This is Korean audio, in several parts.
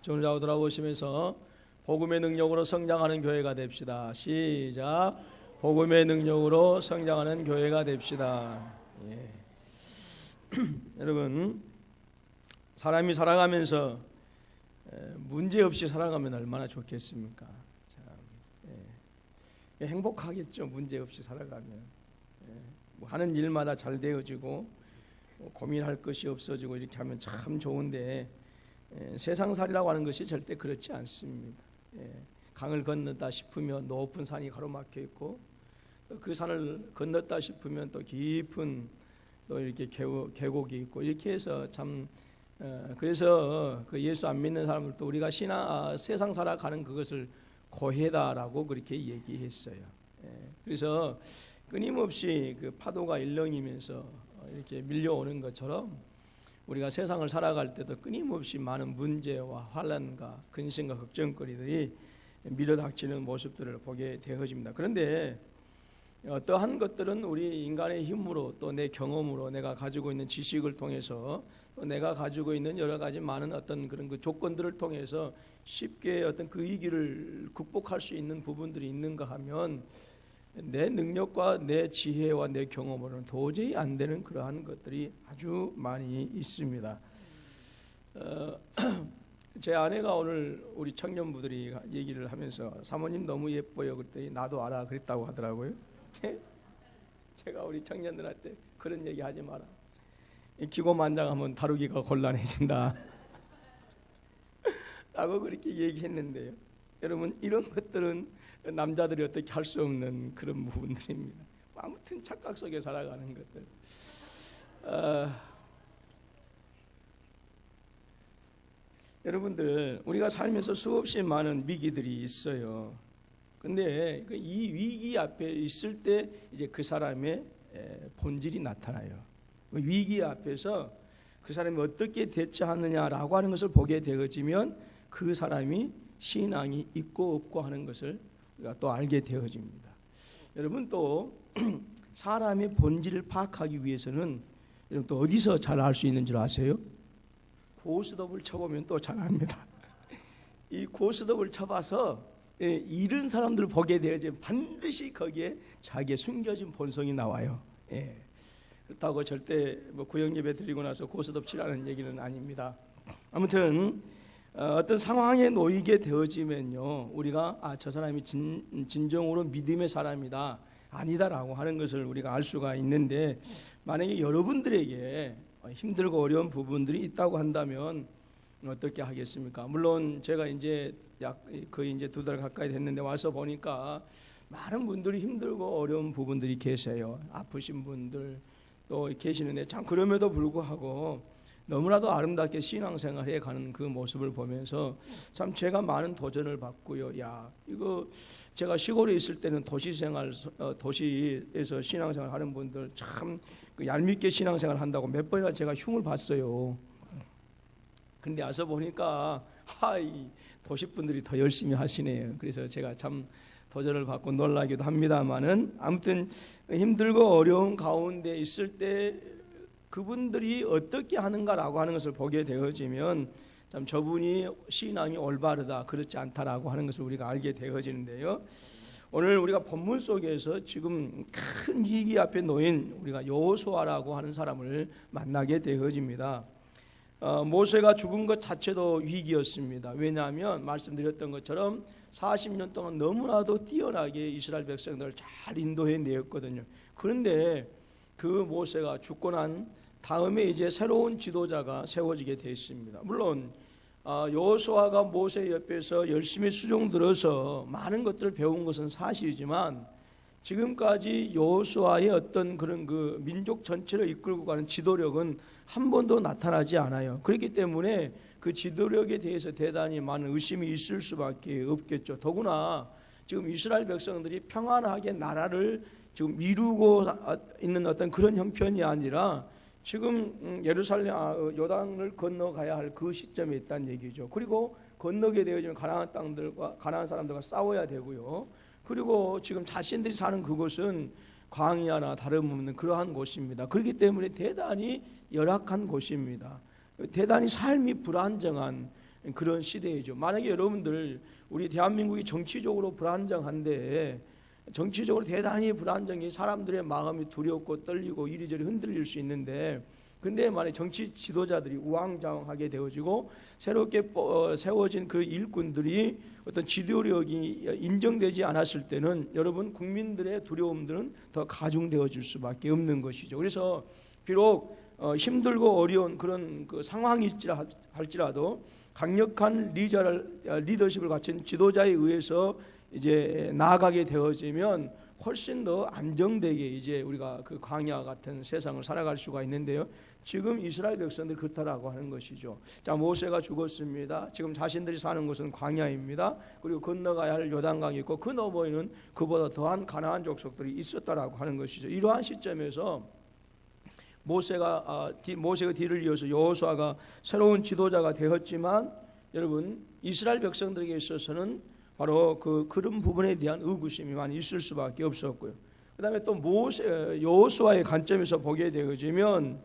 전우자고 돌아보시면서 복음의 능력으로 성장하는 교회가 됩시다. 시작. 복음의 능력으로 성장하는 교회가 됩시다. 예. 여러분, 사람이 살아가면서 문제 없이 살아가면 얼마나 좋겠습니까? 참, 예. 행복하겠죠. 문제 없이 살아가면. 예. 뭐 하는 일마다 잘 되어지고 고민할 것이 없어지고 이렇게 하면 참 좋은데 세상살이라고 하는 것이 절대 그렇지 않습니다. 강을 건넜다 싶으면 높은 산이 가로막혀 있고 그 산을 건넜다 싶으면 또 깊은 또 이렇게 계곡이 있고 이렇게 해서 참 그래서 그 예수 안 믿는 사람들도 우리가 세상 살아가는 그것을 고해다라고 그렇게 얘기했어요. 그래서 끊임없이 그 파도가 일렁이면서 이렇게 밀려오는 것처럼 우리가 세상을 살아갈 때도 끊임없이 많은 문제와 환난과 근심과 걱정거리들이 밀어닥치는 모습들을 보게 되어집니다. 그런데 어떠한 것들은 우리 인간의 힘으로 또 내 경험으로 내가 가지고 있는 지식을 통해서 또 내가 가지고 있는 여러 가지 많은 어떤 그런 그 조건들을 통해서 쉽게 어떤 그 위기를 극복할 수 있는 부분들이 있는가 하면 내 능력과 내 지혜와 내 경험으로는 도저히 안 되는 그러한 것들이 아주 많이 있습니다. 제 아내가 오늘 우리 청년부들이 얘기를 하면서 사모님 너무 예뻐요 그랬더니 나도 알아 그랬다고 하더라고요. 제가 우리 청년들한테 그런 얘기 하지 마라. 기고만장하면 다루기가 곤란해진다 라고 그렇게 얘기했는데요. 여러분, 이런 것들은 남자들이 어떻게 할 수 없는 그런 부분들입니다. 아무튼 착각 속에 살아가는 것들. 여러분들, 우리가 살면서 수없이 많은 위기들이 있어요. 근데 이 위기 앞에 있을 때 이제 그 사람의 본질이 나타나요. 위기 앞에서 그 사람이 어떻게 대처하느냐라고 하는 것을 보게 되어지면 그 사람이 신앙이 있고 없고 하는 것을 우리가 또 알게 되어집니다. 여러분, 또 사람의 본질을 파악하기 위해서는 여러분 또 어디서 잘 알 수 있는 줄 아세요? 고스톱을 쳐보면 또 잘 압니다. 이 고스톱을 쳐봐서 이런 사람들을 보게 되어지면 반드시 거기에 자기의 숨겨진 본성이 나와요. 그렇다고 절대 뭐 구역예배 드리고 나서 고스톱 치라는 얘기는 아닙니다. 아무튼 어떤 상황에 놓이게 되어지면요, 우리가 저 사람이 진정으로 믿음의 사람이다 아니다라고 하는 것을 우리가 알 수가 있는데, 만약에 여러분들에게 힘들고 어려운 부분들이 있다고 한다면 어떻게 하겠습니까? 물론 제가 이제 거의 이제 2달 가까이 됐는데 와서 보니까 많은 분들이 힘들고 어려운 부분들이 계세요. 아프신 분들 또 계시는데, 참 그럼에도 불구하고 너무나도 아름답게 신앙생활 해가는 그 모습을 보면서 참 제가 많은 도전을 받고요. 이거 제가 시골에 있을 때는 도시에서 신앙생활 하는 분들 참 얄밉게 신앙생활 한다고 몇 번이나 제가 흉을 봤어요. 근데 와서 보니까 이 도시분들이 더 열심히 하시네요. 그래서 제가 참 도전을 받고 놀라기도 합니다만은, 아무튼 힘들고 어려운 가운데 있을 때 그분들이 어떻게 하는가라고 하는 것을 보게 되어지면 참 저분이 신앙이 올바르다 그렇지 않다라고 하는 것을 우리가 알게 되어지는데요. 오늘 우리가 본문 속에서 지금 큰 위기 앞에 놓인 우리가 여호수아라고 하는 사람을 만나게 되어집니다. 모세가 죽은 것 자체도 위기였습니다. 왜냐하면 말씀드렸던 것처럼 40년 동안 너무나도 뛰어나게 이스라엘 백성들을 잘 인도해 내었거든요. 그런데 그 모세가 죽고 난 다음에 이제 새로운 지도자가 세워지게 되어 있습니다. 물론 여호수아가 모세 옆에서 열심히 수종 들어서 많은 것들을 배운 것은 사실이지만, 지금까지 여호수아의 어떤 그런 그 민족 전체를 이끌고 가는 지도력은 한 번도 나타나지 않아요. 그렇기 때문에 그 지도력에 대해서 대단히 많은 의심이 있을 수밖에 없겠죠. 더구나 지금 이스라엘 백성들이 평안하게 나라를 지금 이루고 있는 어떤 그런 형편이 아니라 지금 예루살렘 요단을 건너가야 할 그 시점에 있다는 얘기죠. 그리고 건너게 되어지면 가나안 사람들과 싸워야 되고요. 그리고 지금 자신들이 사는 그곳은 광야나 다름없는 그러한 곳입니다. 그렇기 때문에 대단히 열악한 곳입니다. 대단히 삶이 불안정한 그런 시대이죠. 만약에 여러분들 우리 대한민국이 정치적으로 불안정한데, 정치적으로 대단히 불안정해 사람들의 마음이 두렵고 떨리고 이리저리 흔들릴 수 있는데, 근데 만약 정치 지도자들이 우왕좌왕하게 되어지고 새롭게 세워진 그 일꾼들이 어떤 지도력이 인정되지 않았을 때는 여러분 국민들의 두려움들은 더 가중되어질 수밖에 없는 것이죠. 그래서 비록 힘들고 어려운 그런 그 상황일지라도 강력한 리더십을 갖춘 지도자에 의해서 이제 나아가게 되어지면 훨씬 더 안정되게 이제 우리가 그 광야 같은 세상을 살아갈 수가 있는데요. 지금 이스라엘 백성들이 그렇다라고 하는 것이죠. 자, 모세가 죽었습니다. 지금 자신들이 사는 곳은 광야입니다. 그리고 건너가야 할 요단강이 있고 그 너머에는 그보다 더한 가나안 족속들이 있었다라고 하는 것이죠. 이러한 시점에서 모세가 뒤를 이어서 여호수아가 새로운 지도자가 되었지만, 여러분 이스라엘 백성들에게 있어서는 바로 그런 부분에 대한 의구심이 많이 있을 수밖에 없었고요. 그 다음에 또 여호수아의 관점에서 보게 되어지면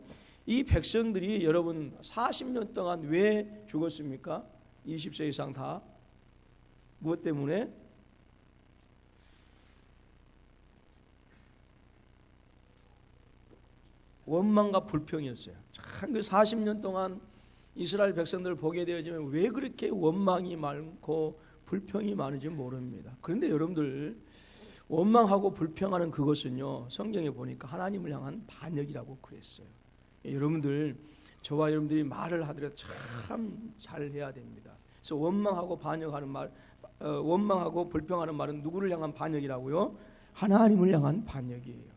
이 백성들이 여러분 40년 동안 왜 죽었습니까? 20세 이상 다 무엇 때문에? 원망과 불평이었어요. 참 그 40년 동안 이스라엘 백성들을 보게 되어지면 왜 그렇게 원망이 많고 불평이 많은지 모릅니다. 그런데 여러분들 원망하고 불평하는 그것은요, 성경에 보니까 하나님을 향한 반역이라고 그랬어요. 여러분들, 저와 여러분들이 말을 하더라도 참 잘해야 됩니다. 그래서 원망하고 반역하는 말, 원망하고 불평하는 말은 누구를 향한 반역이라고요? 하나님을 향한 반역이에요.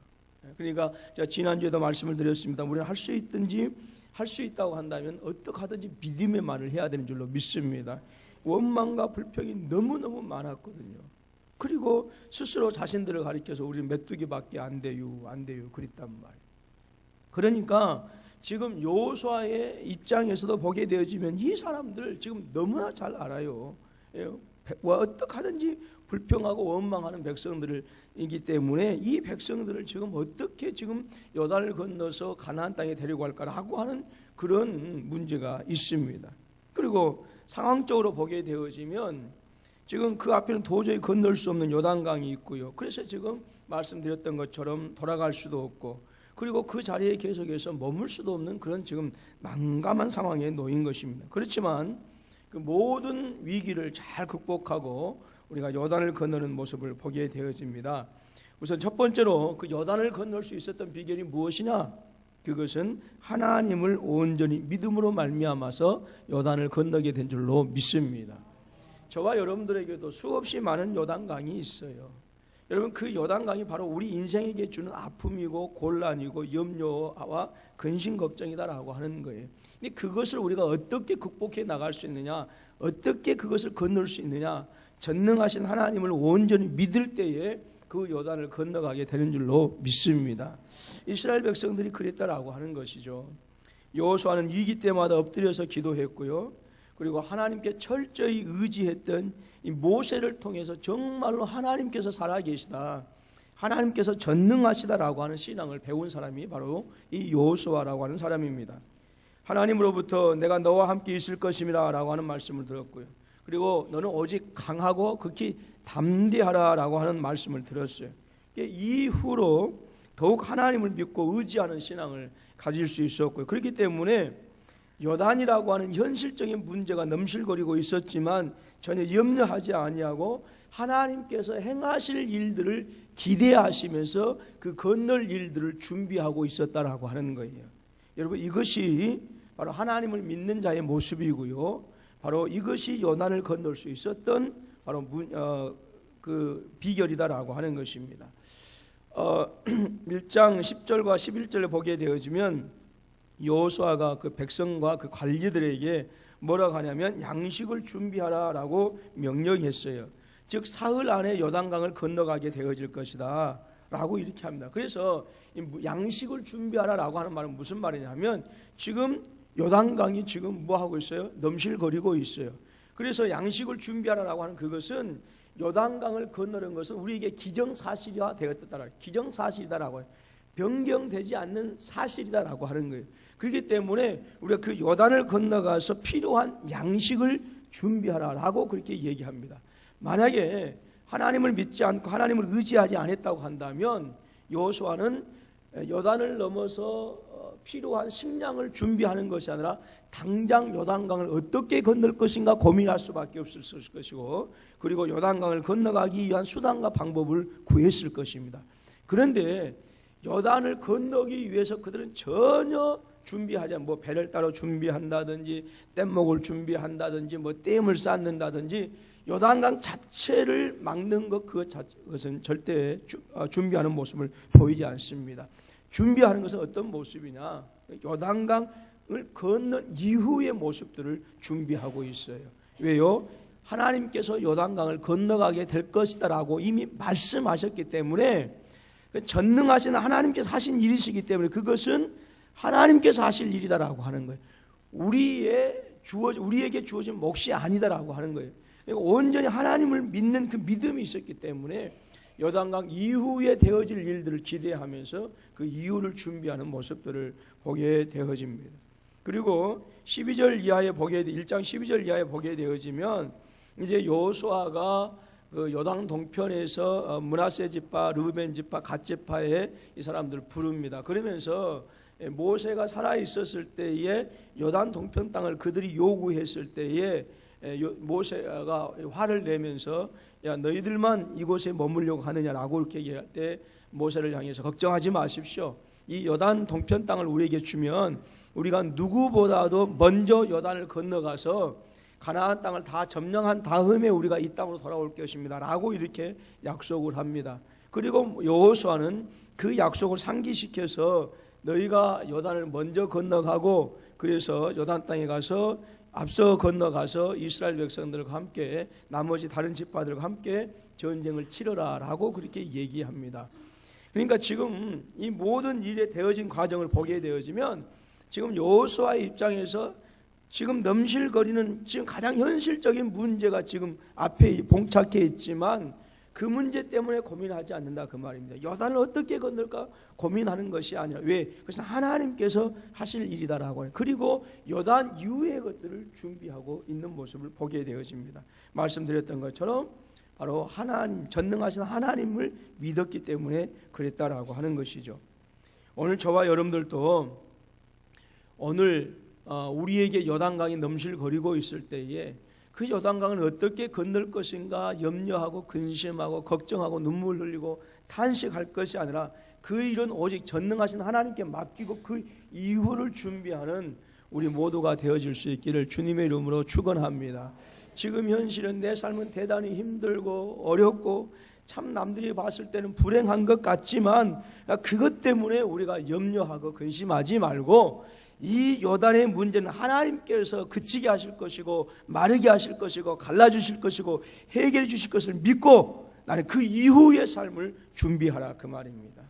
그러니까 제가 지난주에도 말씀을 드렸습니다. 우리는 할 수 있든지 할 수 있다고 한다면 어떻게 하든지 믿음의 말을 해야 되는 줄로 믿습니다. 원망과 불평이 너무너무 많았거든요. 그리고 스스로 자신들을 가리켜서 우리 메뚜기밖에 안 돼요 그랬단 말이에요. 그러니까 지금 여호수아의 입장에서도 보게 되어지면 이 사람들 지금 너무나 잘 알아요. 어떻게 하든지 불평하고 원망하는 백성들이기 때문에 이 백성들을 지금 어떻게 지금 요단을 건너서 가나안 땅에 데리고 갈까라고 하는 그런 문제가 있습니다. 그리고 상황적으로 보게 되어지면 지금 그 앞에는 도저히 건널 수 없는 요단강이 있고요. 그래서 지금 말씀드렸던 것처럼 돌아갈 수도 없고, 그리고 그 자리에 계속해서 머물 수도 없는 그런 지금 난감한 상황에 놓인 것입니다. 그렇지만 그 모든 위기를 잘 극복하고 우리가 요단을 건너는 모습을 보게 되어집니다. 우선 첫 번째로 그 요단을 건널 수 있었던 비결이 무엇이냐? 그것은 하나님을 온전히 믿음으로 말미암아서 요단을 건너게 된 줄로 믿습니다. 저와 여러분들에게도 수없이 많은 요단강이 있어요. 여러분, 그 요단강이 바로 우리 인생에게 주는 아픔이고 곤란이고 염려와 근심 걱정이다라고 하는 거예요. 근데 그것을 우리가 어떻게 극복해 나갈 수 있느냐, 어떻게 그것을 건널 수 있느냐, 전능하신 하나님을 온전히 믿을 때에 그 요단을 건너가게 되는 줄로 믿습니다. 이스라엘 백성들이 그랬다라고 하는 것이죠. 여호수아는 위기 때마다 엎드려서 기도했고요. 그리고 하나님께 철저히 의지했던 이 모세를 통해서 정말로 하나님께서 살아계시다, 하나님께서 전능하시다라고 하는 신앙을 배운 사람이 바로 이 여호수아라고 하는 사람입니다. 하나님으로부터 내가 너와 함께 있을 것임이라 라고 하는 말씀을 들었고요. 그리고 너는 오직 강하고 극히 담대하라라고 하는 말씀을 들었어요. 이후로 더욱 하나님을 믿고 의지하는 신앙을 가질 수 있었고요. 그렇기 때문에 요단이라고 하는 현실적인 문제가 넘실거리고 있었지만 전혀 염려하지 아니하고 하나님께서 행하실 일들을 기대하시면서 그 건널 일들을 준비하고 있었다라고 하는 거예요. 여러분, 이것이 바로 하나님을 믿는 자의 모습이고요. 바로 이것이 요단을 건널 수 있었던 바로 그 비결이다라고 하는 것입니다. 1장 10절과 11절을 보게 되어지면 여호수아가 그 백성과 그 관리들에게 뭐라고 하냐면 양식을 준비하라라고 명령했어요. 즉 사흘 안에 요단강을 건너가게 되어질 것이다 라고 이렇게 합니다. 그래서 양식을 준비하라라고 하는 말은 무슨 말이냐면 지금 요단강이 지금 뭐하고 있어요? 넘실거리고 있어요. 그래서 양식을 준비하라라고 하는 그것은 요단강을 건너는 것은 우리에게 기정사실화 되었다라, 기정사실이다라고 해요. 변경되지 않는 사실이다라고 하는 거예요. 그렇기 때문에 우리가 그 요단을 건너가서 필요한 양식을 준비하라라고 그렇게 얘기합니다. 만약에 하나님을 믿지 않고 하나님을 의지하지 않았다고 한다면 여호수아는 요단을 넘어서 필요한 식량을 준비하는 것이 아니라 당장 요단강을 어떻게 건널 것인가 고민할 수밖에 없을 것이고, 그리고 요단강을 건너가기 위한 수단과 방법을 구했을 것입니다. 그런데 요단을 건너기 위해서 그들은 전혀 준비하지 않고 뭐 배를 따로 준비한다든지 뗏목을 준비한다든지 뭐 댐을 쌓는다든지 요단강 자체를 막는 그것은 절대 준비하는 모습을 보이지 않습니다. 준비하는 것은 어떤 모습이냐? 요단강을 건넌 이후의 모습들을 준비하고 있어요. 왜요? 하나님께서 요단강을 건너가게 될 것이다라고 이미 말씀하셨기 때문에, 전능하신 하나님께서 하신 일이시기 때문에 그것은 하나님께서 하실 일이다라고 하는 거예요. 우리에게 주어진 몫이 아니다라고 하는 거예요. 온전히 하나님을 믿는 그 믿음이 있었기 때문에 요단강 이후에 되어질 일들을 기대하면서 그 이후를 준비하는 모습들을 보게 되어집니다. 그리고 12절 이하에 1장 12절 이하에 보게 되어지면 이제 여호수아가 그 요단 동편에서 므낫세 지파, 르우벤 지파, 갓 지파의 이 사람들을 부릅니다. 그러면서 모세가 살아 있었을 때에 요단 동편 땅을 그들이 요구했을 때에 모세가 화를 내면서 야 너희들만 이곳에 머물려고 하느냐라고 이렇게 얘기할 때 모세를 향해서 걱정하지 마십시오. 이 요단 동편 땅을 우리에게 주면 우리가 누구보다도 먼저 요단을 건너가서 가나안 땅을 다 점령한 다음에 우리가 이 땅으로 돌아올 것입니다 라고 이렇게 약속을 합니다. 그리고 여호수아는 그 약속을 상기시켜서 너희가 요단을 먼저 건너가고 그래서 요단 땅에 가서 앞서 건너가서 이스라엘 백성들과 함께 나머지 다른 지파들과 함께 전쟁을 치러라 라고 그렇게 얘기합니다. 그러니까 지금 이 모든 일에 되어진 과정을 보게 되어지면 지금 여호수아의 입장에서 지금 넘실거리는 지금 가장 현실적인 문제가 지금 앞에 봉착해 있지만 그 문제 때문에 고민하지 않는다 그 말입니다. 요단을 어떻게 건널까 고민하는 것이 아니라 왜? 그것은 하나님께서 하실 일이다라고 해요. 그리고 요단 이후의 것들을 준비하고 있는 모습을 보게 되어집니다. 말씀드렸던 것처럼 바로 하나님, 전능하신 하나님을 믿었기 때문에 그랬다라고 하는 것이죠. 오늘 저와 여러분들도 오늘 우리에게 요단강이 넘실거리고 있을 때에 그 요단강을 어떻게 건널 것인가 염려하고 근심하고 걱정하고 눈물 흘리고 탄식할 것이 아니라 그 일은 오직 전능하신 하나님께 맡기고 그 이후를 준비하는 우리 모두가 되어질 수 있기를 주님의 이름으로 축원합니다. 지금 현실은 내 삶은 대단히 힘들고 어렵고 참 남들이 봤을 때는 불행한 것 같지만 그것 때문에 우리가 염려하고 근심하지 말고 이 요단의 문제는 하나님께서 그치게 하실 것이고 마르게 하실 것이고 갈라주실 것이고 해결해 주실 것을 믿고 나는 그 이후의 삶을 준비하라 그 말입니다.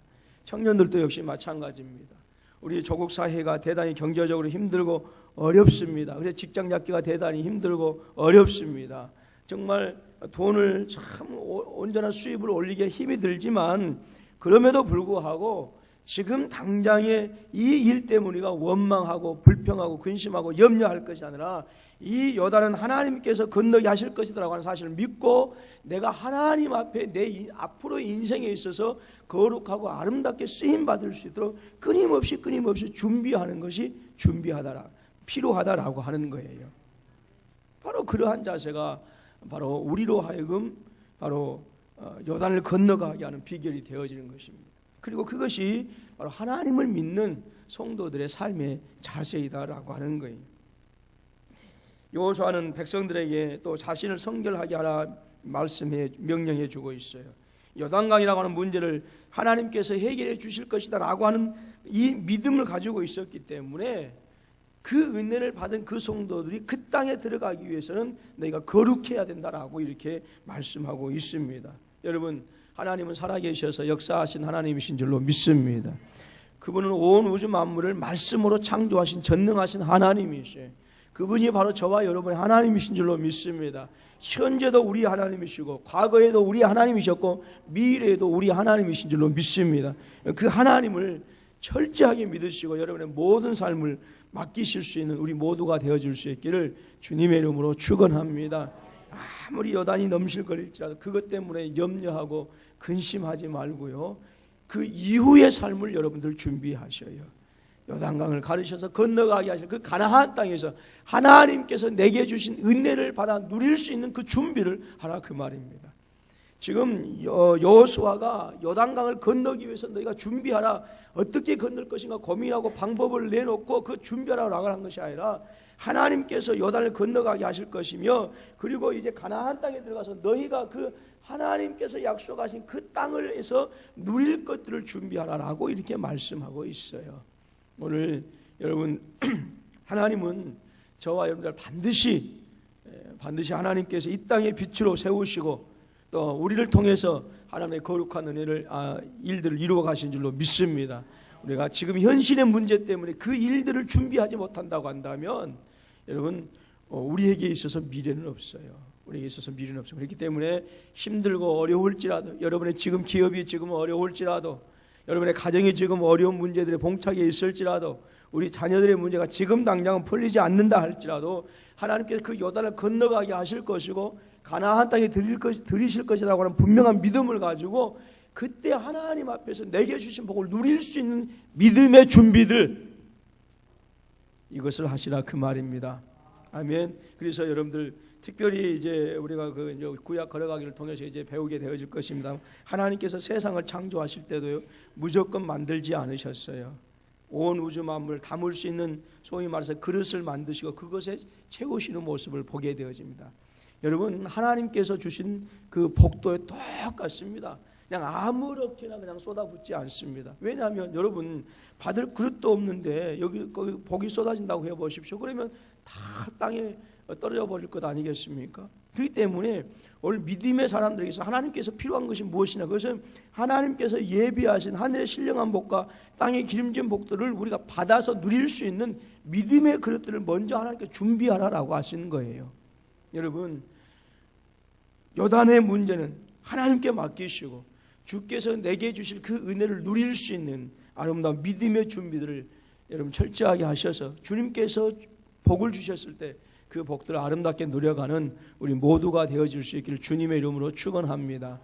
청년들도 역시 마찬가지입니다. 우리 조국 사회가 대단히 경제적으로 힘들고 어렵습니다. 그래서 직장 잡기가 대단히 힘들고 어렵습니다. 정말 돈을 참 온전한 수입을 올리기에 힘이 들지만 그럼에도 불구하고 지금 당장에 이 일 때문에 우리가 원망하고 불평하고 근심하고 염려할 것이 아니라 이 요단은 하나님께서 건너게 하실 것이라고 하는 사실을 믿고 내가 하나님 앞에 내 앞으로 인생에 있어서 거룩하고 아름답게 쓰임받을 수 있도록 끊임없이 준비하는 것이 필요하다라고 하는 거예요. 바로 그러한 자세가 바로 우리로 하여금 바로 요단을 건너가게 하는 비결이 되어지는 것입니다. 그리고 그것이 바로 하나님을 믿는 성도들의 삶의 자세이다라고 하는 거예요. 여호수아는 백성들에게 또 자신을 성결하게 하라 명령해 주고 있어요. 요단강이라고 하는 문제를 하나님께서 해결해 주실 것이다라고 하는 이 믿음을 가지고 있었기 때문에 그 은혜를 받은 그 성도들이 그 땅에 들어가기 위해서는 너희가 거룩해야 된다라고 이렇게 말씀하고 있습니다. 여러분, 하나님은 살아계셔서 역사하신 하나님이신 줄로 믿습니다. 그분은 온 우주 만물을 말씀으로 창조하신 전능하신 하나님이시에요. 그분이 바로 저와 여러분의 하나님이신 줄로 믿습니다. 현재도 우리 하나님이시고 과거에도 우리 하나님이셨고 미래에도 우리 하나님이신 줄로 믿습니다. 그 하나님을 철저하게 믿으시고 여러분의 모든 삶을 맡기실 수 있는 우리 모두가 되어줄 수 있기를 주님의 이름으로 축원합니다. 아무리 여단이 넘실거릴지라도 그것 때문에 염려하고 근심하지 말고요, 그 이후의 삶을 여러분들 준비하셔요. 요단강을 가르셔서 건너가게 하실 그 가나안 땅에서 하나님께서 내게 주신 은혜를 받아 누릴 수 있는 그 준비를 하라, 그 말입니다. 지금 여호수아가 요단강을 건너기 위해서 너희가 준비하라, 어떻게 건널 것인가 고민하고 방법을 내놓고 그 준비하라고 한 것이 아니라 하나님께서 요단을 건너가게 하실 것이며, 그리고 이제 가나안 땅에 들어가서 너희가 그 하나님께서 약속하신 그 땅을 해서 누릴 것들을 준비하라라고 이렇게 말씀하고 있어요. 오늘 여러분, 하나님은 저와 여러분들 반드시 하나님께서 이 땅의 빛으로 세우시고 또 우리를 통해서 하나님의 거룩한 은혜를 일들을 이루어 가신 줄로 믿습니다. 우리가 지금 현실의 문제 때문에 그 일들을 준비하지 못한다고 한다면 여러분, 우리에게 있어서 미래는 없어요. 우리에게 있어서 미래는 없어요. 그렇기 때문에 힘들고 어려울지라도, 여러분의 지금 기업이 지금 어려울지라도, 여러분의 가정이 지금 어려운 문제들에 봉착해 있을지라도, 우리 자녀들의 문제가 지금 당장은 풀리지 않는다 할지라도 하나님께서 그 요단을 건너가게 하실 것이고 가나안 땅에 들이실 것이라고 하는 분명한 믿음을 가지고 그때 하나님 앞에서 내게 주신 복을 누릴 수 있는 믿음의 준비들, 이것을 하시라, 그 말입니다. 아멘. 그래서 여러분들 특별히 이제 우리가 그 구약 걸어가기를 통해서 이제 배우게 되어질 것입니다. 하나님께서 세상을 창조하실 때도요, 무조건 만들지 않으셨어요. 온 우주 만물을 담을 수 있는, 소위 말해서 그릇을 만드시고 그것에 채우시는 모습을 보게 되어집니다. 여러분, 하나님께서 주신 그 복도에 똑같습니다. 그냥 아무렇게나 그냥 쏟아붓지 않습니다. 왜냐하면 여러분, 받을 그릇도 없는데 여기 거기 복이 쏟아진다고 해보십시오. 그러면 다 땅에 떨어져 버릴 것 아니겠습니까? 그렇기 때문에 오늘 믿음의 사람들에게서 하나님께서 필요한 것이 무엇이냐, 그것은 하나님께서 예비하신 하늘의 신령한 복과 땅의 기름진 복들을 우리가 받아서 누릴 수 있는 믿음의 그릇들을 먼저 하나님께 준비하라라고 하시는 거예요. 여러분, 요단의 문제는 하나님께 맡기시고 주께서 내게 주실 그 은혜를 누릴 수 있는 아름다운 믿음의 준비들을 여러분 철저하게 하셔서 주님께서 복을 주셨을 때 그 복들을 아름답게 누려가는 우리 모두가 되어질 수 있기를 주님의 이름으로 축원합니다.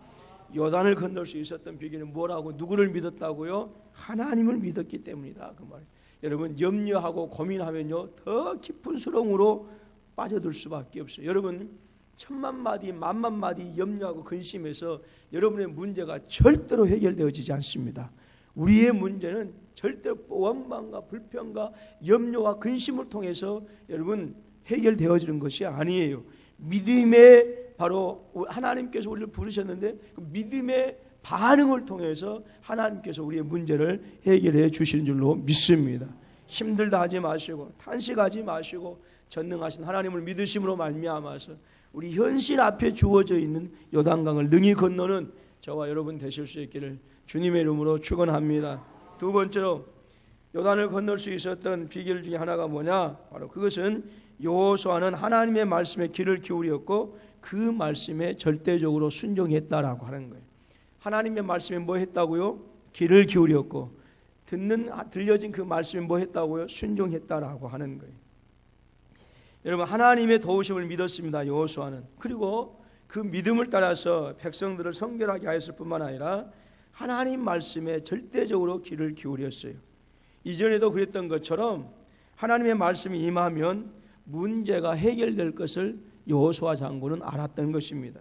요단을 건널 수 있었던 비결은 뭐라고? 누구를 믿었다고요? 하나님을 믿었기 때문이다, 그 말이에요. 여러분, 염려하고 고민하면요 더 깊은 수렁으로 빠져들 수밖에 없어요. 여러분, 천만 마디 만만 마디 염려하고 근심해서 여러분의 문제가 절대로 해결되어지지 않습니다. 우리의 문제는 절대로 원망과 불평과 염려와 근심을 통해서 여러분 해결되어지는 것이 아니에요. 믿음의, 바로 하나님께서 우리를 부르셨는데 그 믿음의 반응을 통해서 하나님께서 우리의 문제를 해결해 주시는 줄로 믿습니다. 힘들다 하지 마시고 탄식하지 마시고 전능하신 하나님을 믿으심으로 말미암아서 우리 현실 앞에 주어져 있는 요단강을 능히 건너는 저와 여러분 되실 수 있기를 주님의 이름으로 축원합니다. 두 번째로 요단을 건널 수 있었던 비결 중에 하나가 뭐냐? 바로 그것은 여호수아는 하나님의 말씀에 귀를 기울였고 그 말씀에 절대적으로 순종했다라고 하는 거예요. 하나님의 말씀에 뭐 했다고요? 귀를 기울였고 들려진 그 말씀에 뭐 했다고요? 순종했다라고 하는 거예요. 여러분, 하나님의 도우심을 믿었습니다, 여호수아는. 그리고 그 믿음을 따라서 백성들을 성결하게 하였을 뿐만 아니라 하나님 말씀에 절대적으로 귀를 기울였어요. 이전에도 그랬던 것처럼 하나님의 말씀이 임하면 문제가 해결될 것을 여호수아 장군은 알았던 것입니다.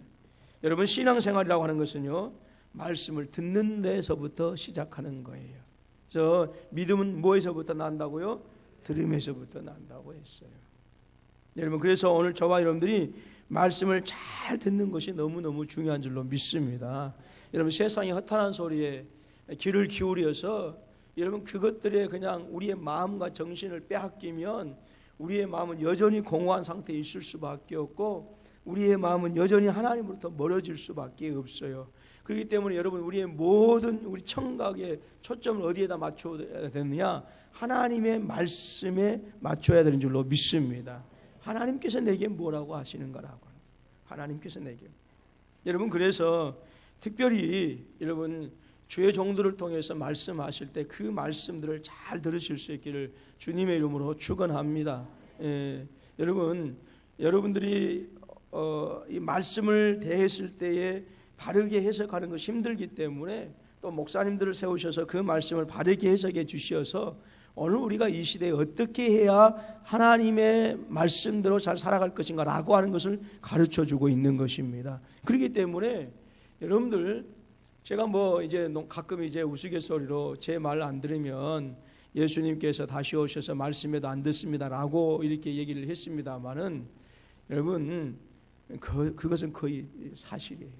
여러분, 신앙생활이라고 하는 것은요 말씀을 듣는 데서부터 시작하는 거예요. 그래서 믿음은 뭐에서부터 난다고요? 들음에서부터 난다고 했어요. 여러분, 그래서 오늘 저와 여러분들이 말씀을 잘 듣는 것이 너무너무 중요한 줄로 믿습니다. 여러분, 세상의 허탄한 소리에 귀를 기울여서 여러분 그것들에 그냥 우리의 마음과 정신을 빼앗기면 우리의 마음은 여전히 공허한 상태에 있을 수밖에 없고 우리의 마음은 여전히 하나님으로부터 멀어질 수밖에 없어요. 그렇기 때문에 여러분, 우리의 모든 우리 청각의 초점을 어디에다 맞춰야 되느냐? 하나님의 말씀에 맞춰야 되는 줄로 믿습니다. 하나님께서 내게 뭐라고 하시는가라고. 하나님께서 내게. 여러분, 그래서 특별히 여러분 주의 종들을 통해서 말씀하실 때 그 말씀들을 잘 들으실 수 있기를 주님의 이름으로 축원합니다. 여러분, 여러분들이 이 말씀을 대했을 때에 바르게 해석하는 것이 힘들기 때문에 또 목사님들을 세우셔서 그 말씀을 바르게 해석해 주셔서 오늘 우리가 이 시대에 어떻게 해야 하나님의 말씀대로 잘 살아갈 것인가 라고 하는 것을 가르쳐 주고 있는 것입니다. 그렇기 때문에 여러분들, 제가 이제 가끔 이제 우스갯소리로 제 말 안 들으면 예수님께서 다시 오셔서 말씀에도 안 듣습니다 라고 이렇게 얘기를 했습니다만은 여러분, 그것은 거의 사실이에요.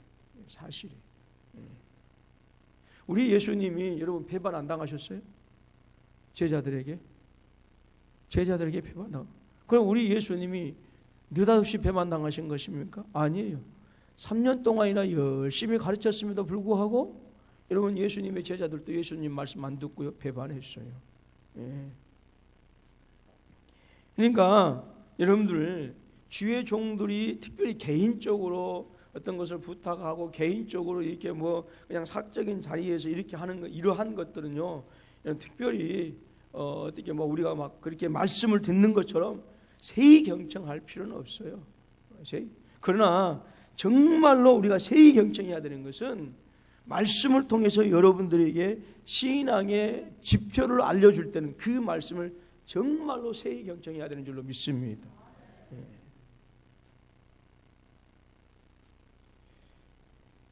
우리 예수님이 여러분 배반 안 당하셨어요? 제자들에게 배반당. 그럼 우리 예수님이 느닷없이 배반 당하신 것입니까? 아니에요. 3년 동안이나 열심히 가르쳤음에도 불구하고 여러분, 예수님의 제자들도 예수님 말씀 안 듣고요, 배반했어요. 그러니까 여러분들, 주의 종들이 특별히 개인적으로 어떤 것을 부탁하고 개인적으로 이렇게 그냥 사적인 자리에서 이렇게 하는 것, 이러한 것들은요, 특별히 어떻게 우리가 막 그렇게 말씀을 듣는 것처럼 세의경청할 필요는 없어요. 그러나 정말로 우리가 세의경청해야 되는 것은 말씀을 통해서 여러분들에게 신앙의 지표를 알려줄 때는 그 말씀을 정말로 세의경청해야 되는 줄로 믿습니다.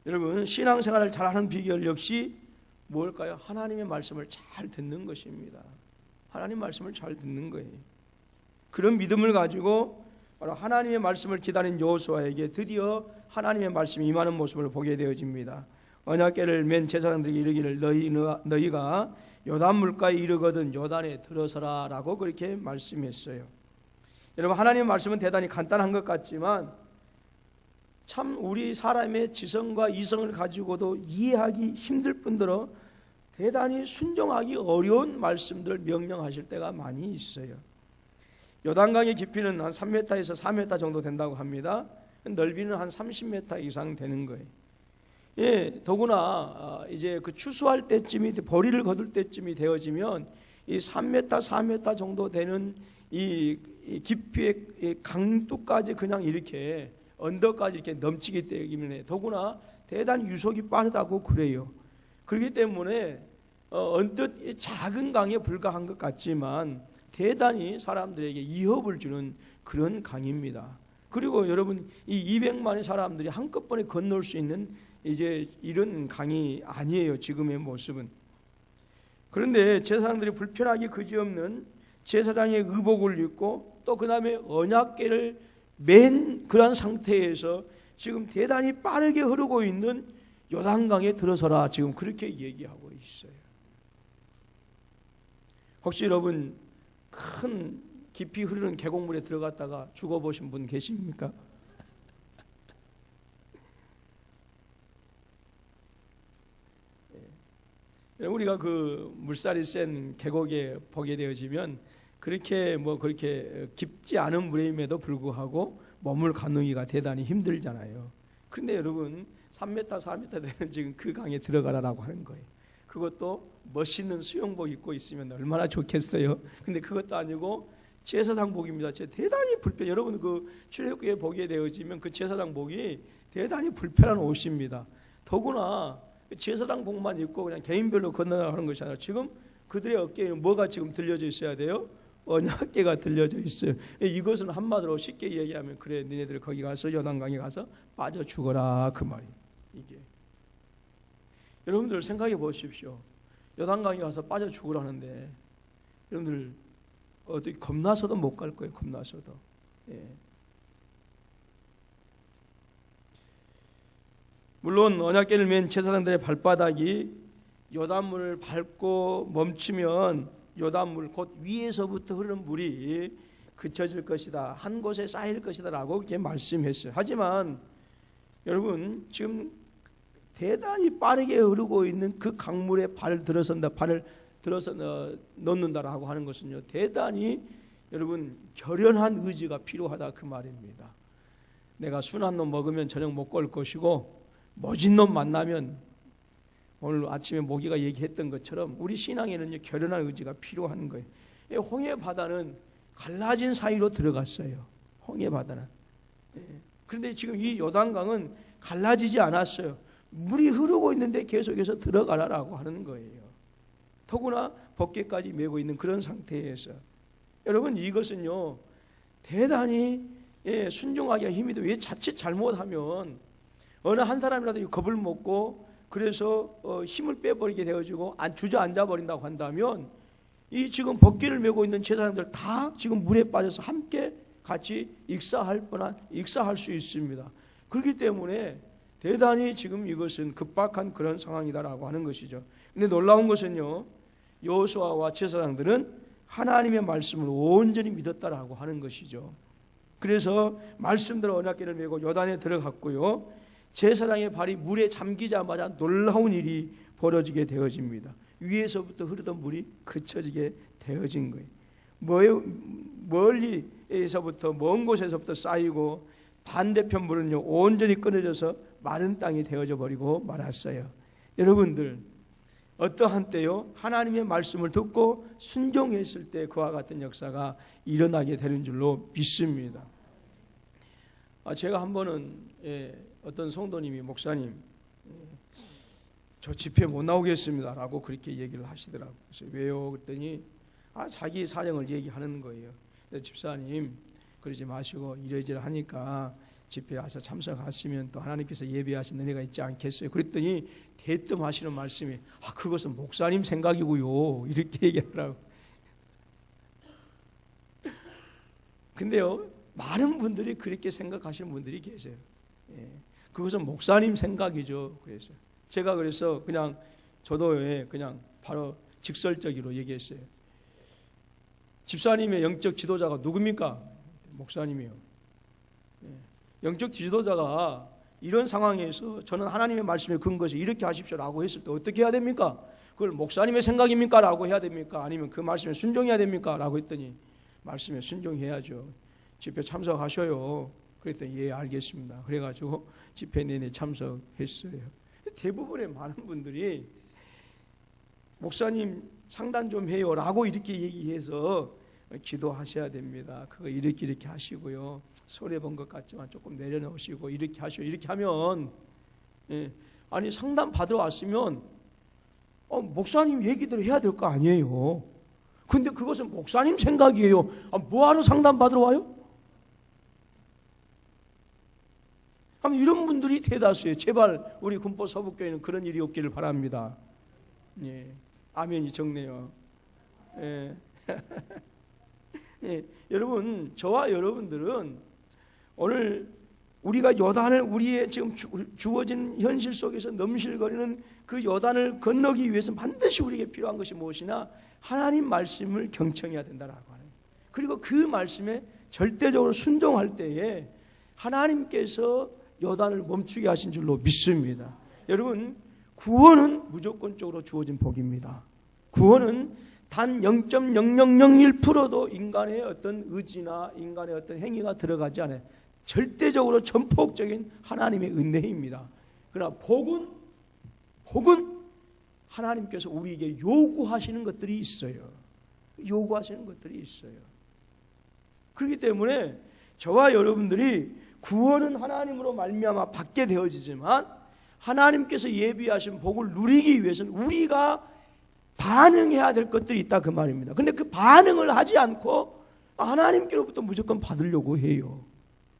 여러분, 신앙생활을 잘하는 비결 역시 뭘까요? 하나님의 말씀을 잘 듣는 것입니다. 하나님 말씀을 잘 듣는 거예요. 그런 믿음을 가지고 바로 하나님의 말씀을 기다린 여호수아에게 드디어 하나님의 말씀이 임하는 모습을 보게 되어집니다. 언약궤를 맨 제사장들에게 이르기를 너희가 요단 물가에 이르거든 요단에 들어서라 라고 그렇게 말씀했어요. 여러분, 하나님의 말씀은 대단히 간단한 것 같지만 참 우리 사람의 지성과 이성을 가지고도 이해하기 힘들 뿐더러 대단히 순종하기 어려운 말씀들을 명령하실 때가 많이 있어요. 요단강의 깊이는 한 3m에서 4m 정도 된다고 합니다. 넓이는 한 30m 이상 되는 거예요. 더구나 이제 그 추수할 때쯤이, 보리를 거둘 때쯤이 되어지면 이 3m, 4m 정도 되는 이 깊이의 강둑까지 그냥 이렇게 언덕까지 이렇게 넘치기 때문에 더구나 대단히 유속이 빠르다고 그래요. 그렇기 때문에 언뜻 작은 강에 불과한 것 같지만 대단히 사람들에게 위협을 주는 그런 강입니다. 그리고 여러분, 이 200만의 사람들이 한꺼번에 건널 수 있는 이제 이런 강이 아니에요, 지금의 모습은. 그런데 제사장들이 불편하기 그지없는 제사장의 의복을 입고 또 그 다음에 언약궤를 맨 그런 상태에서 지금 대단히 빠르게 흐르고 있는 요단강에 들어서라, 지금 그렇게 얘기하고 있어요. 혹시 여러분 큰 깊이 흐르는 계곡물에 들어갔다가 죽어보신 분 계십니까? 우리가 그 물살이 센 계곡에 보게 되어지면 그렇게 그렇게 깊지 않은 물임에도 불구하고 몸을 가누기가 대단히 힘들잖아요. 그런데 여러분 3m, 4m 되는 지금 그 강에 들어가라라고 하는 거예요. 그것도 멋있는 수영복 입고 있으면 얼마나 좋겠어요. 근데 그것도 아니고 제사장복입니다. 대단히 여러분 그 출애굽기에 보게 되어지면 그 제사장복이 대단히 불편한 옷입니다. 더구나 제사장복만 입고 그냥 개인별로 건너가는 것이 아니라 지금 그들의 어깨에는 뭐가 지금 들려져 있어야 돼요? 언약궤가 들려져 있어요. 이것은 한마디로 쉽게 얘기하면 그래, 니네들 거기 가서 요단강에 가서 빠져 죽어라, 그 말이. 이게 여러분들 생각해 보십시오. 요단강에 가서 빠져 죽으라는데 여러분들 어떻게 겁나서도 못 갈 거예요. 겁나서도. 물론 언약궤를 맨 제사장들의 발바닥이 요단물을 밟고 멈추면 요단물 곧 위에서부터 흐르는 물이 그쳐질 것이다, 한 곳에 쌓일 것이다 라고 이렇게 말씀했어요. 하지만 여러분 지금 대단히 빠르게 흐르고 있는 그 강물에 발을 들어서 넣는다라고 하는 것은요, 대단히 여러분 결연한 의지가 필요하다, 그 말입니다. 내가 순한 놈 먹으면 저녁 못 걸 것이고 모진 놈 만나면 오늘 아침에 모기가 얘기했던 것처럼 우리 신앙에는 결연한 의지가 필요한 거예요. 홍해 바다는 갈라진 사이로 들어갔어요. 홍해 바다는. 그런데 지금 이 요단강은 갈라지지 않았어요. 물이 흐르고 있는데 계속해서 들어가라라고 하는 거예요. 더구나 법궤까지 메고 있는 그런 상태에서 여러분 이것은요 대단히 순종하기가 힘이 돼요. 왜 자칫 잘못하면 어느 한 사람이라도 겁을 먹고 그래서 힘을 빼버리게 되어지고 주저앉아 버린다고 한다면 이 지금 법궤를 메고 있는 제사장들 다 지금 물에 빠져서 함께 같이 익사할 수 있습니다. 그렇기 때문에 대단히 지금 이것은 급박한 그런 상황이다라고 하는 것이죠. 근데 놀라운 것은요 여호수아와 제사장들은 하나님의 말씀을 온전히 믿었다라고 하는 것이죠. 그래서 말씀대로 언약궤를 메고 요단에 들어갔고요. 제사장의 발이 물에 잠기자마자 놀라운 일이 벌어지게 되어집니다. 위에서부터 흐르던 물이 그쳐지게 되어진 거예요. 멀리에서부터 먼 곳에서부터 쌓이고 반대편 물은요 온전히 끊어져서 마른 땅이 되어져 버리고 말았어요. 여러분들 어떠한 때요 하나님의 말씀을 듣고 순종했을 때 그와 같은 역사가 일어나게 되는 줄로 믿습니다. 제가 한 번은 어떤 성도님이 목사님 저 집회 못 나오겠습니다 라고 그렇게 얘기를 하시더라고요. 그래서 왜요? 그랬더니 자기 사정을 얘기하는 거예요. 집사님 그러지 마시고 이래저래 하니까 집회에 와서 참석하시면 또 하나님께서 예배하신 은혜가 있지 않겠어요? 그랬더니 대뜸 하시는 말씀이 그것은 목사님 생각이고요 이렇게 얘기하더라고요. 근데요 많은 분들이 그렇게 생각하시는 분들이 계세요. 그것은 목사님 생각이죠. 그래서 그냥 저도 그냥 바로 직설적으로 얘기했어요. 집사님의 영적 지도자가 누굽니까? 목사님이요. 영적 지도자가 이런 상황에서 저는 하나님의 말씀에 근거해서 이렇게 하십시오라고 했을 때 어떻게 해야 됩니까? 그걸 목사님의 생각입니까? 라고 해야 됩니까? 아니면 그 말씀에 순종해야 됩니까? 라고 했더니 말씀에 순종해야죠. 집회 참석하셔요. 그랬더니 예 알겠습니다. 그래가지고 집회 내내 참석했어요. 대부분의 많은 분들이 목사님 상담 좀 해요 라고 이렇게 얘기해서 기도하셔야 됩니다. 그거 이렇게 하시고요. 손해본 것 같지만 조금 내려놓으시고 이렇게 하시고 이렇게 하면 아니 상담 받으러 왔으면 목사님 얘기대로 해야 될 거 아니에요. 근데 그것은 목사님 생각이에요. 뭐하러 상담 받으러 와요? 이런 분들이 대다수예요. 제발 우리 군포 서북교회는 그런 일이 없기를 바랍니다. 아멘이 적네요. 여러분 저와 여러분들은 오늘 우리가 요단을 우리의 지금 주어진 현실 속에서 넘실거리는 그 요단을 건너기 위해서 반드시 우리에게 필요한 것이 무엇이냐 하나님 말씀을 경청해야 된다라고 하는 그리고 그 말씀에 절대적으로 순종할 때에 하나님께서 요단을 멈추게 하신 줄로 믿습니다. 여러분 구원은 무조건적으로 주어진 복입니다. 구원은 단 0.0001%도 인간의 어떤 의지나 인간의 어떤 행위가 들어가지 않아요. 절대적으로 전폭적인 하나님의 은혜입니다. 그러나 복은 하나님께서 우리에게 요구하시는 것들이 있어요. 요구하시는 것들이 있어요. 그렇기 때문에 저와 여러분들이 구원은 하나님으로 말미암아 받게 되어지지만 하나님께서 예비하신 복을 누리기 위해서는 우리가 반응해야 될 것들이 있다 그 말입니다. 근데 그 반응을 하지 않고 하나님께로부터 무조건 받으려고 해요.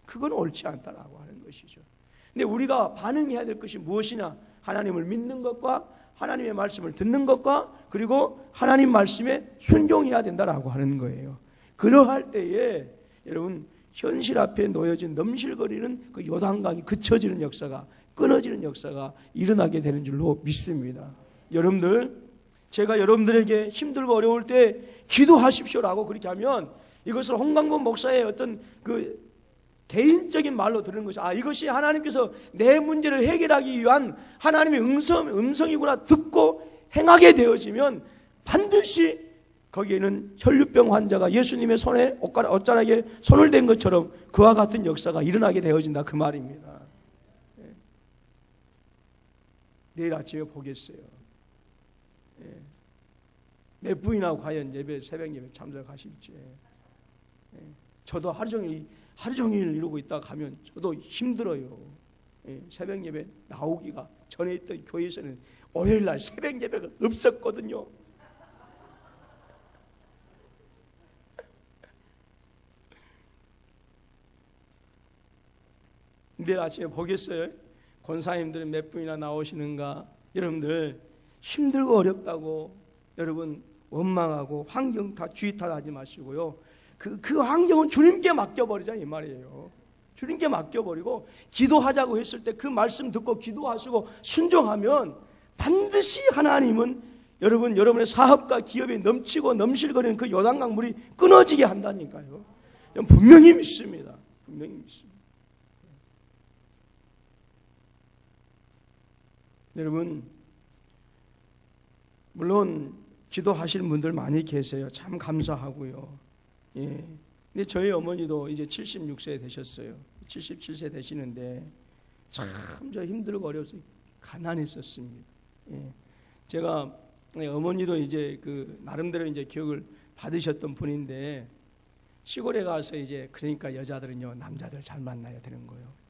그건 옳지 않다라고 하는 것이죠. 근데 우리가 반응해야 될 것이 무엇이냐? 하나님을 믿는 것과 하나님의 말씀을 듣는 것과 그리고 하나님 말씀에 순종해야 된다라고 하는 거예요. 그러할 때에 여러분 현실 앞에 놓여진 넘실거리는 그 요단강이 그쳐지는 역사가 끊어지는 역사가 일어나게 되는 줄로 믿습니다. 여러분들 제가 여러분들에게 힘들고 어려울 때 기도하십시오라고 그렇게 하면 이것을 홍강범 목사의 어떤 그 개인적인 말로 들은 것이 이것이 하나님께서 내 문제를 해결하기 위한 하나님의 음성이구나 듣고 행하게 되어지면 반드시 거기에는 혈류병 환자가 예수님의 손에 옷자락에 손을 댄 것처럼 그와 같은 역사가 일어나게 되어진다 그 말입니다. 내일 아침에 보겠어요. 예. 몇 분이나 과연 새벽 예배 참석하실지. 예. 저도 하루 종일 이러고 있다 가면 저도 힘들어요. 예. 새벽 예배 나오기가 전에 있던 교회에서는 월요일 날 새벽 예배가 없었거든요. 내일 아침에 보겠어요. 권사님들은 몇 분이나 나오시는가. 여러분들 힘들고 어렵다고 여러분 원망하고 환경 주의 탓하지 마시고요. 그 환경은 주님께 맡겨버리자 이 말이에요. 주님께 맡겨버리고 기도하자고 했을 때 그 말씀 듣고 기도하시고 순종하면 반드시 하나님은 여러분의 사업과 기업에 넘치고 넘실거리는 그 요단강 물이 끊어지게 한다니까요. 분명히 믿습니다. 분명히 믿습니다. 여러분, 물론 기도하시는 분들 많이 계세요. 참 감사하고요. 예. 근데 저희 어머니도 이제 76세 되셨어요. 77세 되시는데 참 저 힘들고 어려서 가난했었습니다. 예. 제가 어머니도 이제 그 나름대로 이제 교육을 받으셨던 분인데 시골에 가서 이제 그러니까 여자들은요 남자들 잘 만나야 되는 거예요.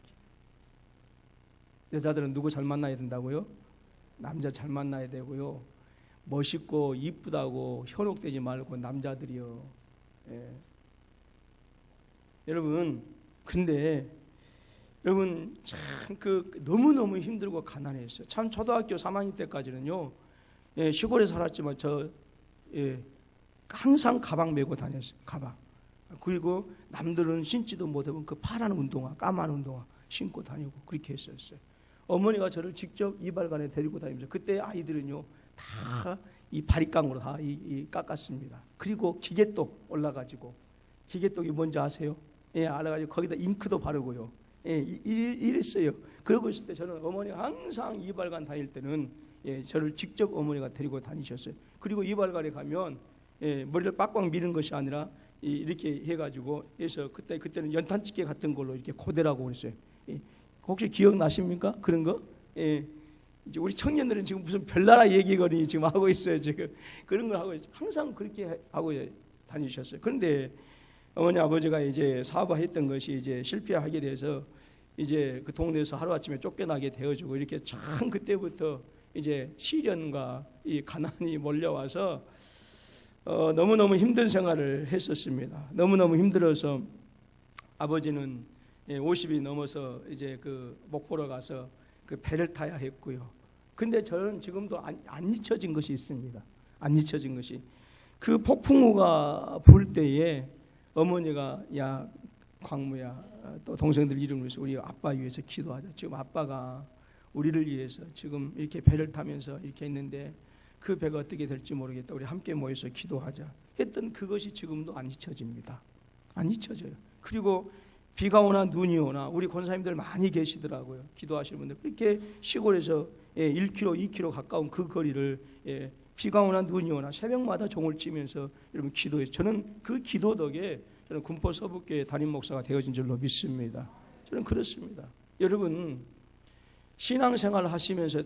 여자들은 누구 잘 만나야 된다고요? 남자 잘 만나야 되고요. 멋있고 이쁘다고 현혹되지 말고 남자들이요. 예. 여러분, 근데 여러분 참 너무너무 힘들고 가난했어요. 참 초등학교 3학년 때까지는요. 예, 시골에 살았지만 항상 가방 메고 다녔어요. 가방. 그리고 남들은 신지도 못해본 그 파란 운동화, 까만 운동화 신고 다니고 그렇게 했었어요. 어머니가 저를 직접 이발관에 데리고 다니면서 그때 아이들은요 다 이 바리깡으로 다 깎았습니다. 그리고 기계똑 올라가지고 기계똑이 뭔지 아세요? 예, 알아가지고 거기다 잉크도 바르고요. 예, 이랬어요. 그러고 있을 때 저는 어머니가 항상 이발관 다닐 때는 저를 직접 어머니가 데리고 다니셨어요. 그리고 이발관에 가면 머리를 빡빡 미는 것이 아니라 이렇게 해가지고 해서 그때는 연탄집게 같은 걸로 이렇게 고대라고 그랬어요. 혹시 기억나십니까? 그런 거? 예. 이제 우리 청년들은 지금 무슨 별나라 얘기거리 지금 하고 있어요. 지금 그런 걸 하고 항상 그렇게 하고 다니셨어요. 그런데 어머니 아버지가 이제 사업했던 것이 이제 실패하게 돼서 이제 그 동네에서 하루아침에 쫓겨나게 되어지고 이렇게 참 그때부터 이제 시련과 이 가난이 몰려와서 너무너무 힘든 생활을 했었습니다. 너무너무 힘들어서 아버지는 50이 넘어서 이제 그 목포로 가서 그 배를 타야 했고요. 근데 저는 지금도 안 잊혀진 것이 있습니다. 안 잊혀진 것이 그 폭풍우가 불 때에 어머니가 야 광무야 또 동생들 이름을 위해서 우리 아빠 위해서 기도하자. 지금 아빠가 우리를 위해서 지금 이렇게 배를 타면서 이렇게 있는데 그 배가 어떻게 될지 모르겠다. 우리 함께 모여서 기도하자. 했던 그것이 지금도 안 잊혀집니다. 안 잊혀져요. 그리고 비가 오나 눈이 오나 우리 권사님들 많이 계시더라고요. 기도하시는 분들 그렇게 시골에서 1km, 2km 가까운 그 거리를 비가 오나 눈이 오나 새벽마다 종을 치면서 여러분 기도해요. 저는 그 기도 덕에 저는 군포 서북교회 담임 목사가 되어진 줄로 믿습니다. 저는 그렇습니다. 여러분 신앙생활을 하시면서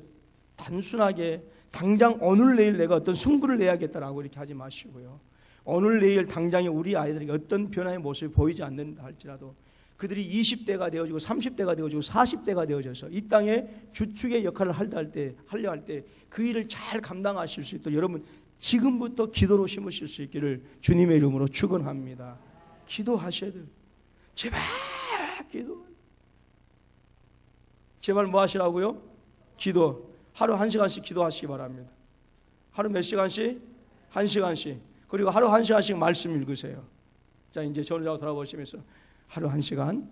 단순하게 당장 오늘 내일 내가 어떤 승부를 내야겠다라고 이렇게 하지 마시고요. 오늘 내일 당장에 우리 아이들에게 어떤 변화의 모습이 보이지 않는다 할지라도 그들이 20대가 되어지고 30대가 되어지고 40대가 되어져서 이 땅에 주축의 역할을 하려 할 때 그 일을 잘 감당하실 수 있도록 여러분 지금부터 기도로 심으실 수 있기를 주님의 이름으로 축원합니다. 기도하셔야 돼요. 제발 기도. 제발 뭐 하시라고요? 기도. 하루 1시간씩 기도하시기 바랍니다. 하루 몇 시간씩? 1시간씩. 그리고 하루 1시간씩 말씀 읽으세요. 자, 이제 저를 돌아보시면서 하루 1시간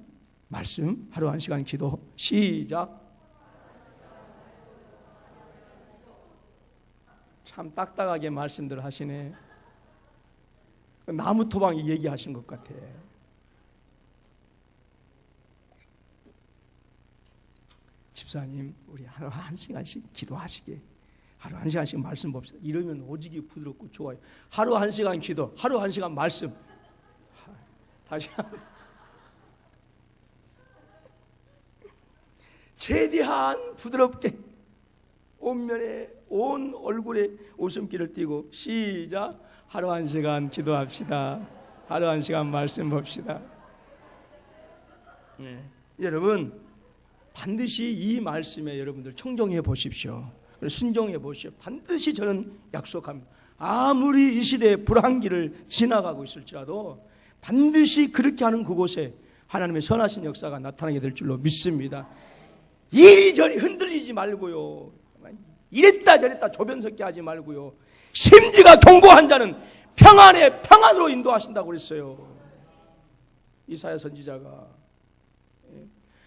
말씀, 하루 1시간 기도. 시작. 참 딱딱하게 말씀들 하시네. 나무 토방이 얘기하신 것 같아. 집사님, 우리 하루 1시간씩 기도하시게. 하루 1시간씩 말씀 봅시다. 이러면 오직이 부드럽고 좋아요. 하루 1시간 기도, 하루 1시간 말씀. 다시 한번. 최대한 부드럽게 온 얼굴에 웃음기를 띠고 시작. 하루 한 시간 기도합시다. 하루 한 시간 말씀 봅시다. 여러분 반드시 이 말씀에 여러분들 청정해 보십시오. 순종해 보십시오. 반드시 저는 약속합니다. 아무리 이 시대에 불황기를 지나가고 있을지라도 반드시 그렇게 하는 그곳에 하나님의 선하신 역사가 나타나게 될 줄로 믿습니다. 이리저리 흔들리지 말고요. 이랬다 저랬다 조변 섞게 하지 말고요. 심지가 견고한 자는 평안에 평안으로 인도하신다고 그랬어요. 이사야 선지자가.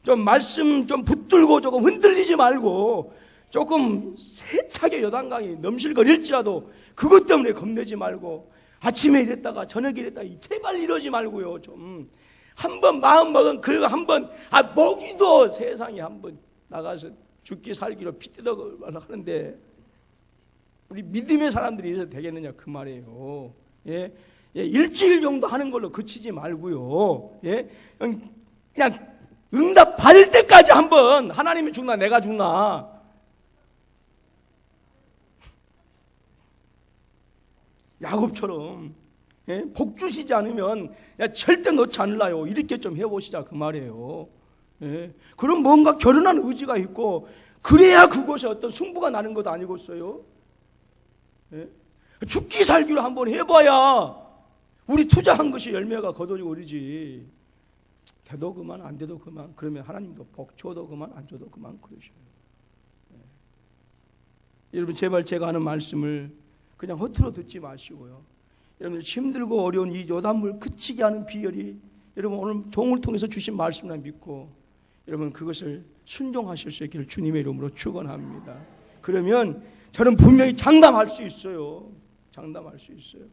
좀 말씀 좀 붙들고 조금 흔들리지 말고 조금 세차게 요단강이 넘실거릴지라도 그것 때문에 겁내지 말고 아침에 이랬다가 저녁에 이랬다가 제발 이러지 말고요. 좀 한번 마음 먹은 그거 한번 먹이도 세상에 한번 나가서 죽기 살기로 피 뜯어 하는데 우리 믿음의 사람들이 이래서 되겠느냐 그 말이에요. 예? 일주일 정도 하는 걸로 그치지 말고요. 예? 그냥 응답 받을 때까지 한번 하나님이 죽나 내가 죽나 야곱처럼 복 주시지 않으면 절대 놓지 않을라요. 이렇게 좀 해보시자 그 말이에요. 그럼 뭔가 결연한 의지가 있고 그래야 그곳에 어떤 승부가 나는 것도 아니겠어요. 죽기 살기로 한번 해봐야 우리 투자한 것이 열매가 거둬지고 오르지. 돼도 그만 안 돼도 그만. 그러면 하나님도 복 줘도 그만 안 줘도 그만 그러셔요. 여러분 제발 제가 하는 말씀을 그냥 허투루 듣지 마시고요. 여러분 힘들고 어려운 이 요단물 그치게 하는 비결이 여러분 오늘 종을 통해서 주신 말씀을 믿고 여러분 그것을 순종하실 수 있기를 주님의 이름으로 축원합니다. 그러면 저는 분명히 장담할 수 있어요. 장담할 수 있어요.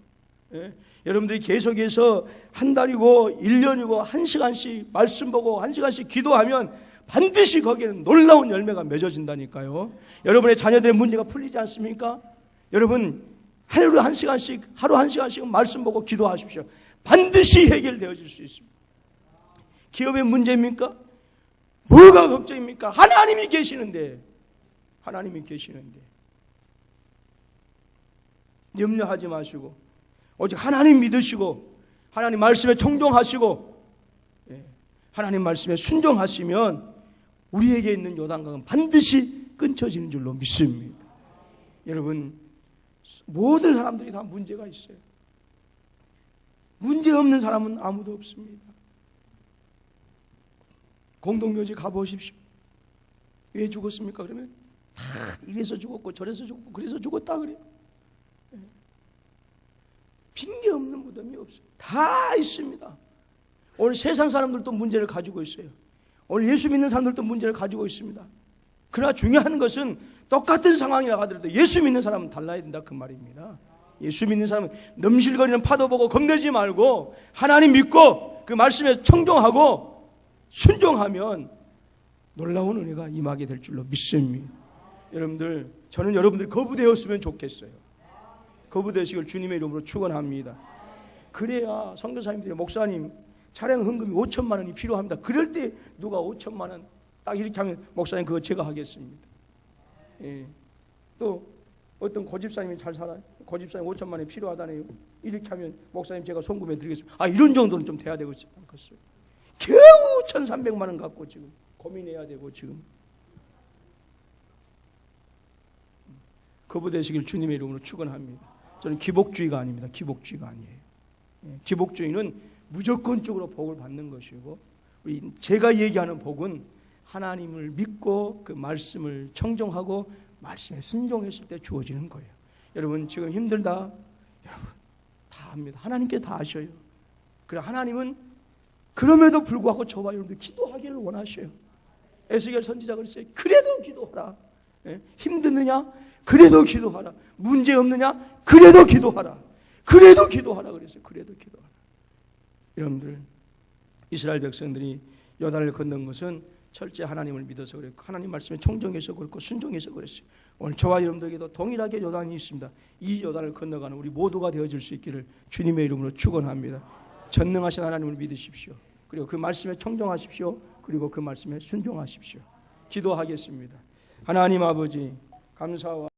여러분들이 계속해서 한 달이고 1년이고 1시간씩 말씀 보고 1시간씩 기도하면 반드시 거기에는 놀라운 열매가 맺어진다니까요. 여러분의 자녀들의 문제가 풀리지 않습니까? 여러분 하루 한 시간씩 말씀 보고 기도하십시오. 반드시 해결되어질 수 있습니다. 기업의 문제입니까? 뭐가 걱정입니까? 하나님이 계시는데 염려하지 마시고 오직 하나님 믿으시고 하나님 말씀에 청종하시고 하나님 말씀에 순종하시면 우리에게 있는 요단강은 반드시 끊쳐지는 줄로 믿습니다. 여러분 모든 사람들이 다 문제가 있어요. 문제 없는 사람은 아무도 없습니다. 공동묘지 가보십시오. 왜 죽었습니까? 그러면 다 이래서 죽었고 저래서 죽었고 그래서 죽었다 그래요. 핑계 없는 무덤이 없어요. 다 있습니다. 오늘 세상 사람들도 문제를 가지고 있어요. 오늘 예수 믿는 사람들도 문제를 가지고 있습니다. 그러나 중요한 것은 똑같은 상황이라 하더라도 예수 믿는 사람은 달라야 된다 그 말입니다. 예수 믿는 사람은 넘실거리는 파도 보고 겁내지 말고 하나님 믿고 그 말씀에 청종하고 순종하면 놀라운 은혜가 임하게 될 줄로 믿습니다. 여러분들 저는 여러분들이 거부되었으면 좋겠어요. 거부되시길 주님의 이름으로 축원합니다. 그래야 선교사님들이 목사님 차량 헌금이 5천만 원이 필요합니다. 그럴 때 누가 5천만 원 딱 이렇게 하면 목사님 그거 제가 하겠습니다. 또 어떤 고집사님이 잘 살아요. 고집사님 5천만 원이 필요하다네요. 이렇게 하면 목사님 제가 송금해 드리겠습니다. 이런 정도는 좀 돼야 되겠어요. 겨우 1,300만 원 갖고 지금 고민해야 되고 지금 거부되시길 주님의 이름으로 축원합니다. 저는 기복주의가 아닙니다. 기복주의가 아니에요. 기복주의는 무조건적으로 복을 받는 것이고 제가 얘기하는 복은 하나님을 믿고 그 말씀을 청종하고 말씀에 순종했을 때 주어지는 거예요. 여러분 지금 힘들다. 여러분 다 합니다. 하나님께 다 아셔요. 그래 하나님은 그럼에도 불구하고 저와 여러분들 기도하기를 원하셔요. 에스겔 선지자가 그랬어요. 그래도 기도하라. 힘드느냐? 그래도 기도하라. 문제 없느냐? 그래도 기도하라. 그래도 기도하라 그랬어요. 그래도 기도하라. 여러분들 이스라엘 백성들이 요단을 건넌 것은 철저히 하나님을 믿어서 그랬고 하나님 말씀에 청정해서 그렇고 순종해서 그랬어요. 오늘 저와 여러분들에게도 동일하게 요단이 있습니다. 이 요단을 건너가는 우리 모두가 되어질 수 있기를 주님의 이름으로 축원합니다. 전능하신 하나님을 믿으십시오. 그리고 그 말씀에 청정하십시오. 그리고 그 말씀에 순종하십시오. 기도하겠습니다. 하나님 아버지 감사와